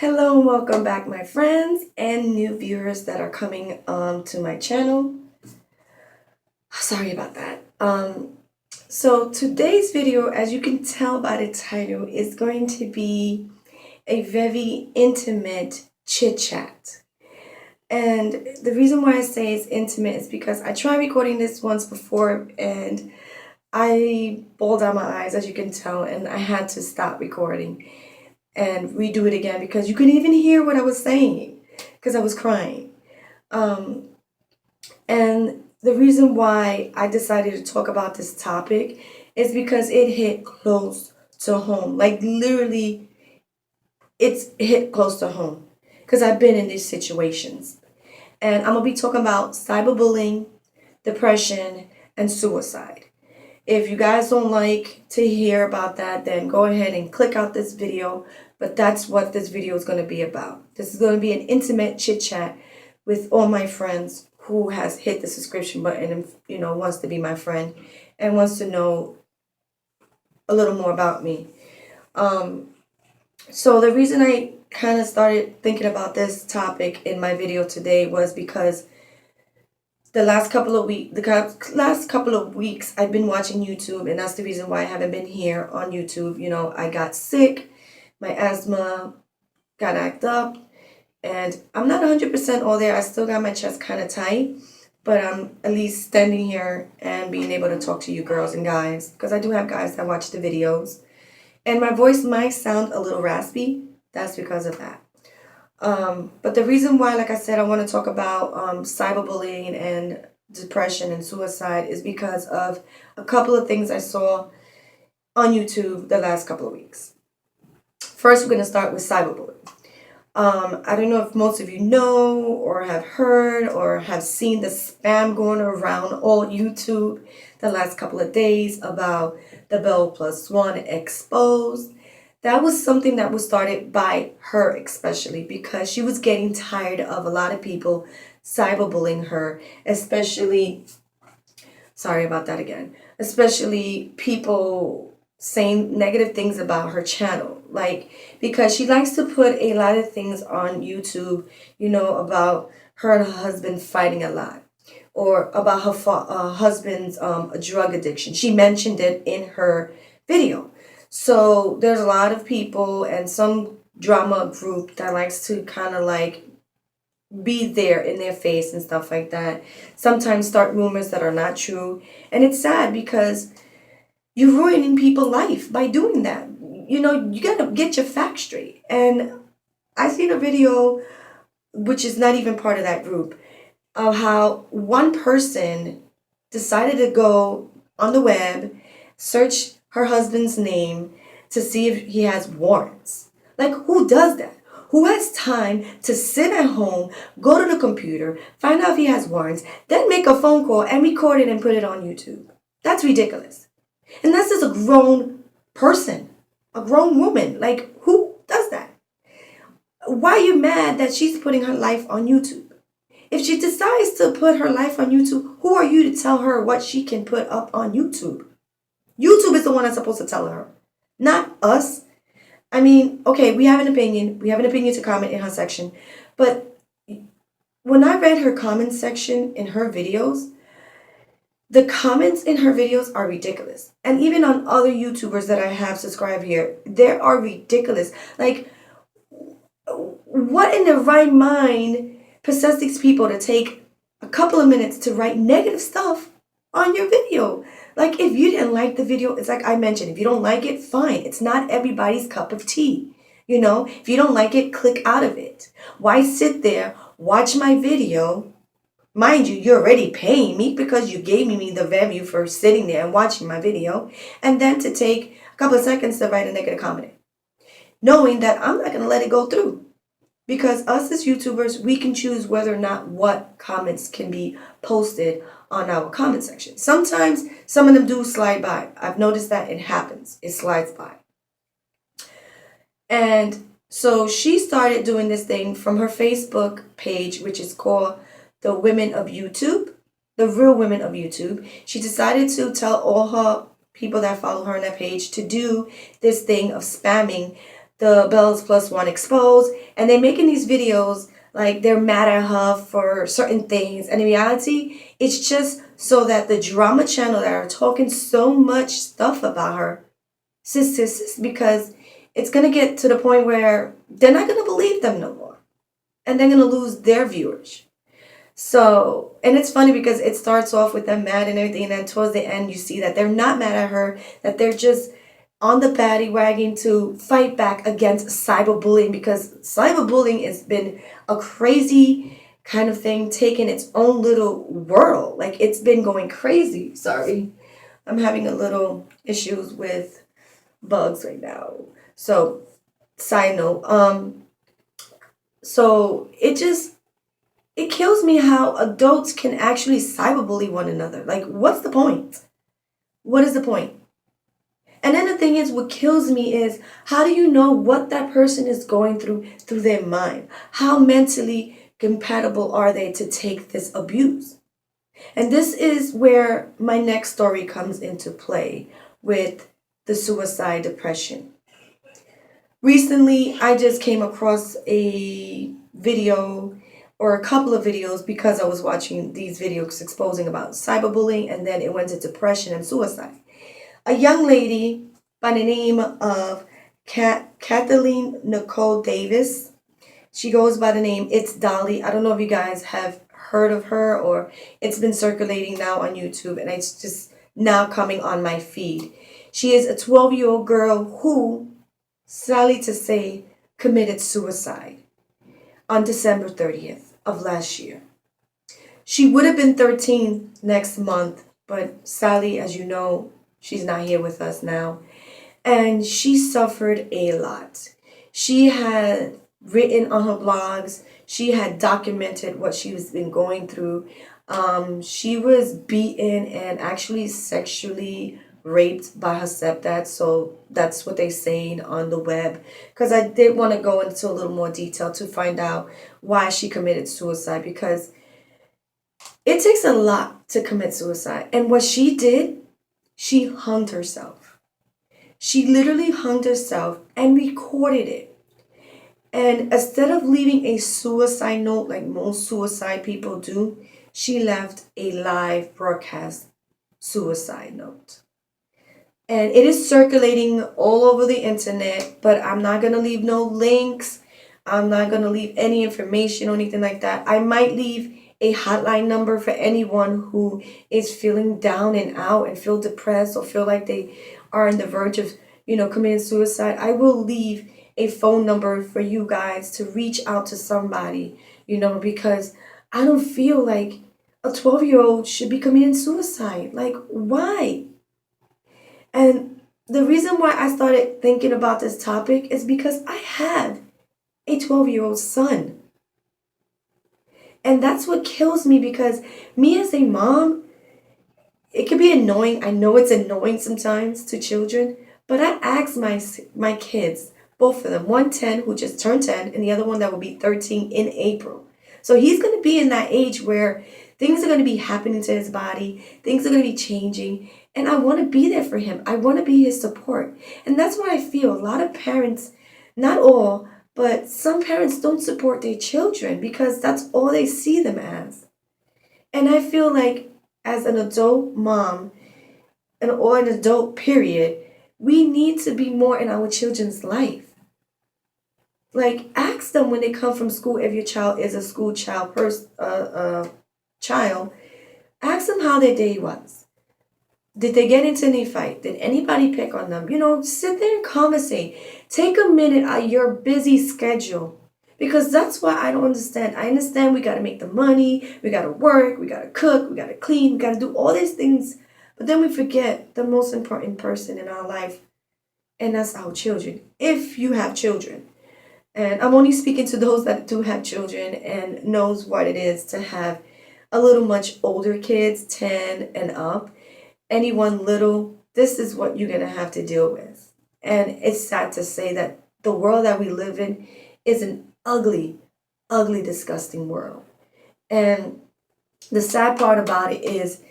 Hello and welcome back, my friends and new viewers that are coming to my channel. Sorry about that. So today's video, as you can tell by the title, is going to be a very intimate chit chat. And the reason why I say it's intimate is because I tried recording this once before and I bawled out my eyes, as you can tell, and I had to stop recording and redo it again because you couldn't even hear what I was saying because I was crying. And the reason why I decided to talk about this topic is because it hit close to home. Like literally, it's hit close to home because I've been in these situations. And I'm going to be talking about cyberbullying, depression, and suicide. If you guys don't like to hear about that, then go ahead and click out this video. But that's what this video is going to be about. This is going to be an intimate chit chat with all my friends who has hit the subscription button and, wants to be my friend and wants to know a little more about me. So the reason I kind of started thinking about this topic in my video today was because the last couple of weeks I've been watching YouTube, and that's the reason why I haven't been here on YouTube. I got sick, my asthma got act up, and I'm not 100% all there. I still got my chest kind of tight, but I'm at least standing here and being able to talk to you girls and guys, because I do have guys that watch the videos, and my voice might sound a little raspy. That's because of that. But the reason why, like I said, I want to talk about cyberbullying and depression and suicide is because of a couple of things I saw on YouTube the last couple of weeks. First, we're going to start with cyberbullying. I don't know if most of you know or have heard or have seen the spam going around all YouTube the last couple of days about the Bell Plus One exposed. That was something that was started by her, especially because she was getting tired of a lot of people cyberbullying her, especially, sorry about that again, especially people saying negative things about her channel. Like, because she likes to put a lot of things on YouTube, about her and her husband fighting a lot, or about her husband's drug addiction. She mentioned it in her video. So there's a lot of people and some drama group that likes to kind of like be there in their face and stuff like that. Sometimes start rumors that are not true. And it's sad because you're ruining people's life by doing that. You got to get your facts straight. And I seen a video, which is not even part of that group, of how one person decided to go on the web, search her husband's name to see if he has warrants. Like, who does that? Who has time to sit at home, go to the computer, find out if he has warrants, then make a phone call and record it and put it on YouTube? That's ridiculous. And this is a grown person, a grown woman. Like, who does that? Why are you mad that she's putting her life on YouTube? If she decides to put her life on YouTube, who are you to tell her what she can put up on YouTube? YouTube is the one that's supposed to tell her, not us. I mean, okay, we have an opinion. We have an opinion to comment in her section. But when I read her comment section in her videos, the comments in her videos are ridiculous. And even on other YouTubers that I have subscribed here, they are ridiculous. Like, what in their right mind possessed these people to take a couple of minutes to write negative stuff on your video? Like, if you didn't like the video, it's like I mentioned, if you don't like it, fine. It's not everybody's cup of tea. If you don't like it, click out of it. Why sit there, watch my video? Mind you, you're already paying me because you gave me the value for sitting there and watching my video. And then to take a couple of seconds to write a negative comment, knowing that I'm not going to let it go through. Because us as YouTubers, we can choose whether or not what comments can be posted on our comment section. Sometimes some of them do slide by. I've noticed that it happens. It slides by. And so she started doing this thing from her Facebook page, which is called The Women of YouTube, The Real Women of YouTube. She decided to tell all her people that follow her on that page to do this thing of spamming the Bells Plus One exposed, and they're making these videos like they're mad at her for certain things. And in reality, it's just so that the drama channel that are talking so much stuff about her, because it's gonna get to the point where they're not gonna believe them no more, and they're gonna lose their viewers. So, and it's funny because it starts off with them mad and everything, and then towards the end, you see that they're not mad at her, that they're just on the paddy wagon to fight back against cyberbullying, because cyberbullying has been a crazy kind of thing, taking its own little world. Like, it's been going crazy. Sorry, I'm having a little issues with bugs right now. So, side note, so it kills me how adults can actually cyberbully one another. Like, what's the point? What is the point? And then the thing is, what kills me is, how do you know what that person is going through their mind? How mentally compatible are they to take this abuse? And this is where my next story comes into play with the suicide depression. Recently, I just came across a video or a couple of videos because I was watching these videos exposing about cyberbullying, and then it went to depression and suicide. A young lady by the name of Kathleen Nicole Davis. She goes by the name It's Dolly. I don't know if you guys have heard of her, or it's been circulating now on YouTube, and it's just now coming on my feed. She is a 12-year-old girl who, sadly to say, committed suicide on December 30th of last year. She would have been 13 next month, but sadly, as you know, she's not here with us now. And she suffered a lot. She had written on her blogs, she had documented what she was been going through. She was beaten and actually sexually raped by her stepdad. So that's what they saying on the web. Because I did want to go into a little more detail to find out why she committed suicide, because it takes a lot to commit suicide. And what she did, she hung herself. She literally hung herself and recorded it. And instead of leaving a suicide note like most suicide people do, she left a live broadcast suicide note. And it is circulating all over the internet, but I'm not going to leave no links. I'm not going to leave any information or anything like that. I might leave a hotline number for anyone who is feeling down and out and feel depressed or feel like they are on the verge of, committing suicide. I will leave a phone number for you guys to reach out to somebody, because I don't feel like a 12-year-old should be committing suicide. Like, why? And the reason why I started thinking about this topic is because I have a 12-year-old son. And that's what kills me, because me as a mom, it can be annoying. I know it's annoying sometimes to children, but I ask my kids, both of them, one 10 who just turned 10 and the other one that will be 13 in April. So he's going to be in that age where things are going to be happening to his body, things are going to be changing, and I want to be there for him. I want to be his support. And that's what I feel. A lot of parents, not all, but some parents don't support their children because that's all they see them as. And I feel like as an adult mom, or an adult period, we need to be more in our children's life. Like, ask them when they come from school, if your child is a school child, child, ask them how their day was. Did they get into any fight? Did anybody pick on them? Sit there and conversate. Take a minute out of your busy schedule. Because that's why I don't understand. I understand we got to make the money, we got to work, we got to cook, we got to clean, we got to do all these things. But then we forget the most important person in our life, and that's our children, if you have children. And I'm only speaking to those that do have children and knows what it is to have a little much older kids, 10 and up. Anyone little, this is what you're going to have to deal with. And it's sad to say that the world that we live in is an ugly, ugly, disgusting world. And the sad part about it is,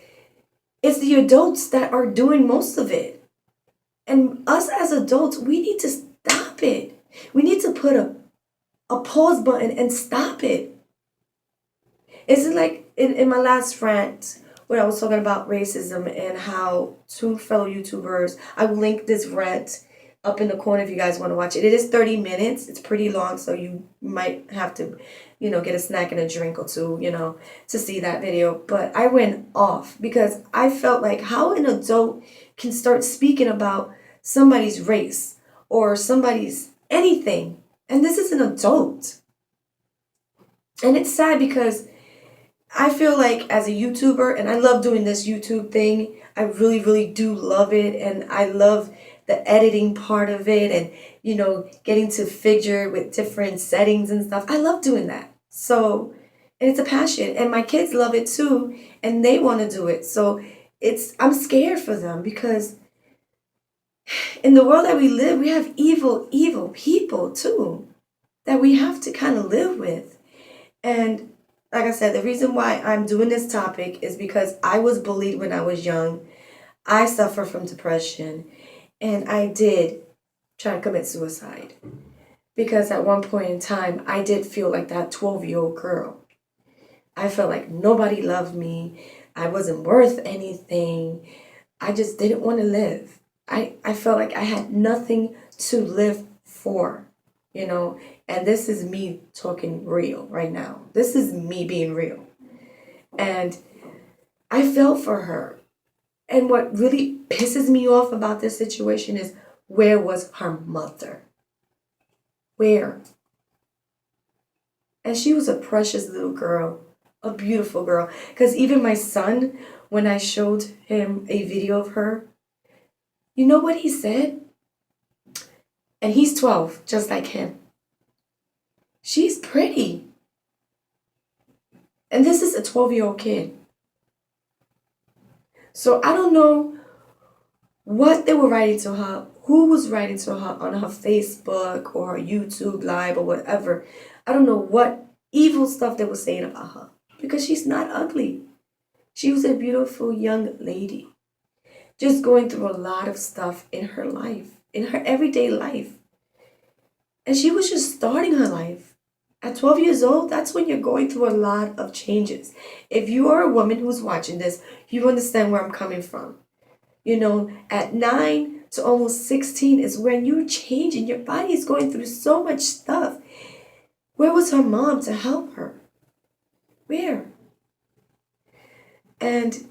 it's the adults that are doing most of it. And us as adults, we need to stop it. We need to put a pause button and stop it. Isn't like in my last rant when I was talking about racism and how two fellow YouTubers, I will link this rant up in the corner if you guys want to watch it. It is 30 minutes. It's pretty long, so you might have to, get a snack and a drink or two, to see that video. But I went off because I felt like how an adult can start speaking about somebody's race or somebody's anything. And this is an adult. And it's sad because I feel like as a YouTuber, and I love doing this YouTube thing, I really, really do love it. And I love the editing part of it and, getting to figure with different settings and stuff. I love doing that. So, and it's a passion. And my kids love it too. And they want to do it. So I'm scared for them because in the world that we live, we have evil, evil people too that we have to kind of live with. And like I said, the reason why I'm doing this topic is because I was bullied when I was young. I suffer from depression. And I did try to commit suicide. Because at one point in time, I did feel like that 12-year-old girl. I felt like nobody loved me. I wasn't worth anything. I just didn't want to live. I felt like I had nothing to live for, And this is me talking real right now. This is me being real. And I felt for her. And what really pisses me off about this situation is where was her mother? Where? And she was a precious little girl, a beautiful girl. Because even my son, when I showed him a video of her, you know what he said? And he's 12, just like him. She's pretty. And this is a 12-year-old kid. So I don't know what they were writing to her, who was writing to her on her Facebook or her YouTube live or whatever. I don't know what evil stuff they were saying about her because she's not ugly. She was a beautiful young lady, just going through a lot of stuff in her life, in her everyday life. And she was just starting her life. At 12 years old, that's when you're going through a lot of changes. If you are a woman who's watching this, you understand where I'm coming from. At 9 to almost 16 is when you're changing. Your body is going through so much stuff. Where was her mom to help her? Where? And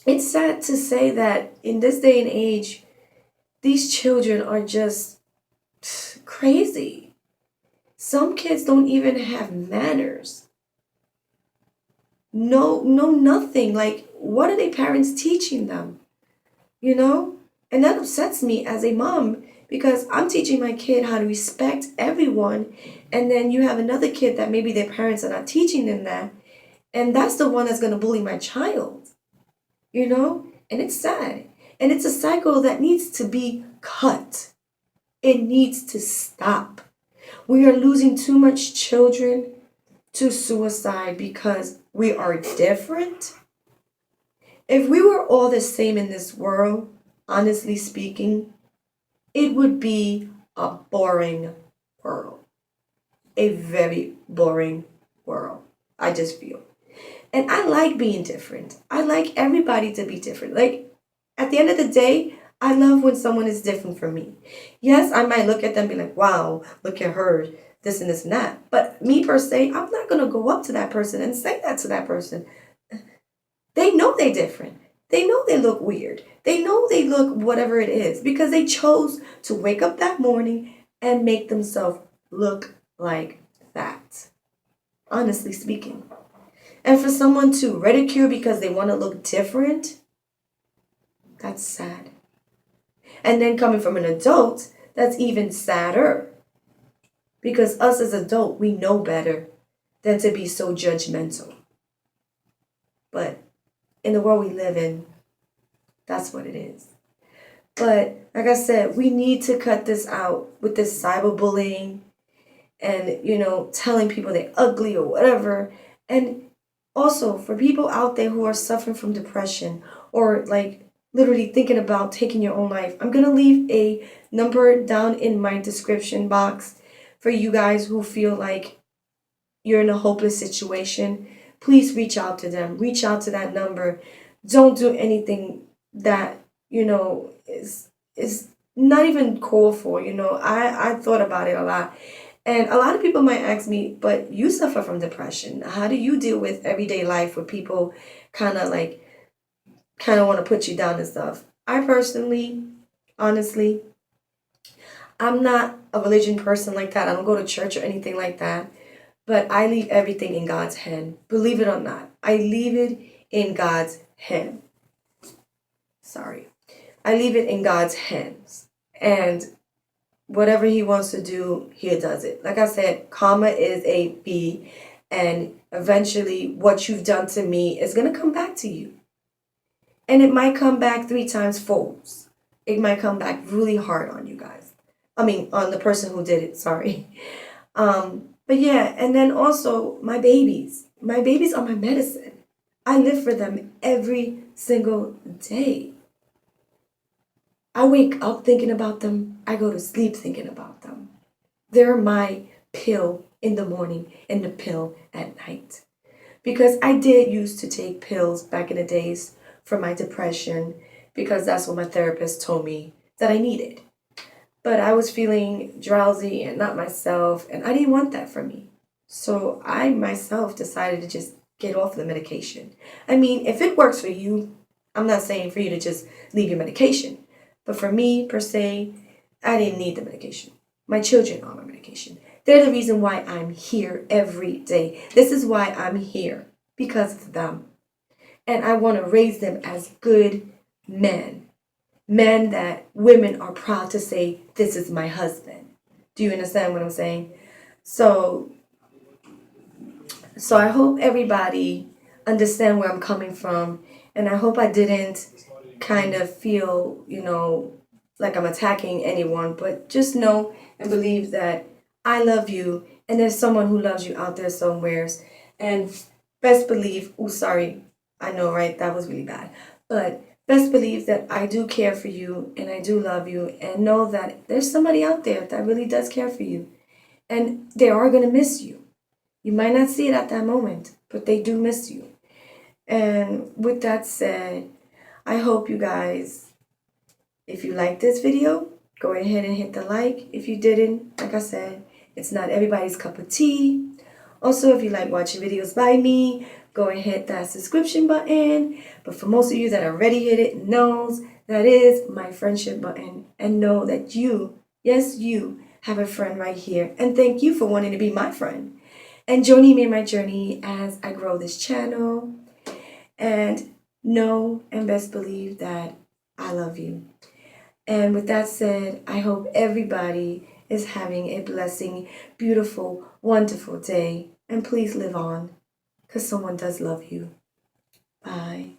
it's sad to say that in this day and age, these children are just crazy. Some kids don't even have manners. No, nothing. Like, what are their parents teaching them? And that upsets me as a mom because I'm teaching my kid how to respect everyone. And then you have another kid that maybe their parents are not teaching them that. And that's the one that's going to bully my child. And it's sad. And it's a cycle that needs to be cut. It needs to stop. We are losing too much children to suicide because we are different. If we were all the same in this world, honestly speaking, it would be a boring world. A very boring world, I just feel. And I like being different. I like everybody to be different. Like, at the end of the day, I love when someone is different from me. Yes, I might look at them and be like, wow, look at her, this and this and that. But me per se, I'm not going to go up to that person and say that to that person. They know they're different. They know they look weird. They know they look whatever it is because they chose to wake up that morning and make themselves look like that. Honestly speaking. And for someone to ridicule because they want to look different, that's sad. And then coming from an adult, that's even sadder. Because us as adults, we know better than to be so judgmental. But in the world we live in, that's what it is. But like I said, we need to cut this out with this cyberbullying and, telling people they're ugly or whatever. And also for people out there who are suffering from depression or like literally thinking about taking your own life. I'm going to leave a number down in my description box for you guys who feel like you're in a hopeless situation. Please reach out to them. Reach out to that number. Don't do anything that, is not even called for. I thought about it a lot. And a lot of people might ask me, but you suffer from depression. How do you deal with everyday life where people kind of like kind of want to put you down and stuff? I personally, honestly, I'm not a religion person like that. I don't go to church or anything like that. But I leave everything in God's hand. Believe it or not, I leave it in God's hand. Sorry. I leave it in God's hands. And whatever He wants to do, He does it. Like I said, karma is a B. And eventually, what you've done to me is going to come back to you. And it might come back 3 times folds. It might come back really hard on you guys. I mean, on the person who did it. Sorry. But yeah, and then also my babies. My babies are my medicine. I live for them every single day. I wake up thinking about them. I go to sleep thinking about them. They're my pill in the morning and the pill at night. Because I did used to take pills back in the days for my depression because that's what my therapist told me that I needed. But I was feeling drowsy and not myself, and I didn't want that for me. So I myself decided to just get off the medication. I mean, if it works for you, I'm not saying for you to just leave your medication. But for me, per se, I didn't need the medication. My children are my medication. They're the reason why I'm here every day. This is why I'm here, because of them. And I want to raise them as good men. Men that women are proud to say, this is my husband. Do you understand what I'm saying? So I hope everybody understand where I'm coming from. And I hope I didn't kind of feel, like I'm attacking anyone. But just know and believe that I love you. And there's someone who loves you out there somewheres. And best believe, oh, sorry. I know, right? That was really bad. But best believe that I do care for you and I do love you, and know that there's somebody out there that really does care for you. And they are going to miss you. You might not see it at that moment, but they do miss you. And with that said, I hope you guys, if you like this video, go ahead and hit the like. If you didn't, like I said, it's not everybody's cup of tea. Also, if you like watching videos by me, go and hit that subscription button. But for most of you that already hit it, knows that is my friendship button. And know that you, yes, you, have a friend right here. And thank you for wanting to be my friend. And joining me in my journey as I grow this channel. And know and best believe that I love you. And with that said, I hope everybody is having a blessing, beautiful, wonderful day. And please live on, because someone does love you. Bye.